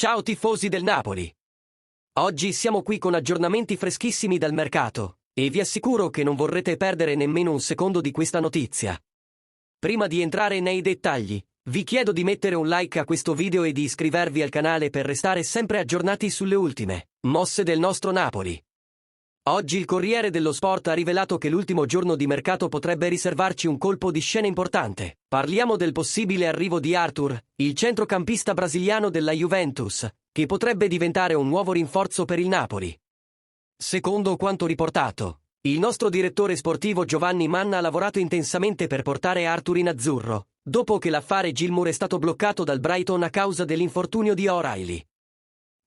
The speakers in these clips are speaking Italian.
Ciao tifosi del Napoli! Oggi siamo qui con aggiornamenti freschissimi dal mercato, e vi assicuro che non vorrete perdere nemmeno un secondo di questa notizia. Prima di entrare nei dettagli, vi chiedo di mettere un like a questo video e di iscrivervi al canale per restare sempre aggiornati sulle ultime mosse del nostro Napoli. Oggi il Corriere dello Sport ha rivelato che l'ultimo giorno di mercato potrebbe riservarci un colpo di scena importante. Parliamo del possibile arrivo di Arthur, il centrocampista brasiliano della Juventus, che potrebbe diventare un nuovo rinforzo per il Napoli. Secondo quanto riportato, il nostro direttore sportivo Giovanni Manna ha lavorato intensamente per portare Arthur in azzurro, dopo che l'affare Gilmour è stato bloccato dal Brighton a causa dell'infortunio di O'Reilly.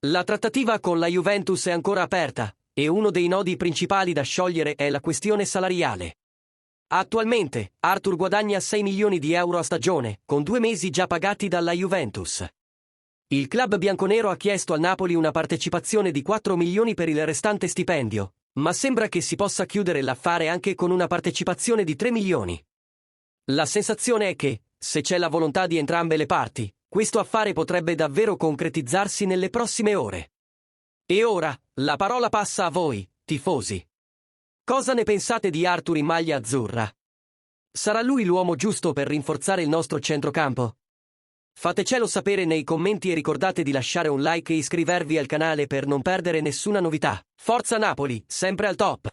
La trattativa con la Juventus è ancora aperta, e uno dei nodi principali da sciogliere è la questione salariale. Attualmente, Arthur guadagna 6 milioni di euro a stagione, con 2 mesi già pagati dalla Juventus. Il club bianconero ha chiesto al Napoli una partecipazione di 4 milioni per il restante stipendio, ma sembra che si possa chiudere l'affare anche con una partecipazione di 3 milioni. La sensazione è che, se c'è la volontà di entrambe le parti, questo affare potrebbe davvero concretizzarsi nelle prossime ore. E ora, la parola passa a voi, tifosi. Cosa ne pensate di Arthur in maglia azzurra? Sarà lui l'uomo giusto per rinforzare il nostro centrocampo? Fatecelo sapere nei commenti e ricordate di lasciare un like e iscrivervi al canale per non perdere nessuna novità. Forza Napoli, sempre al top!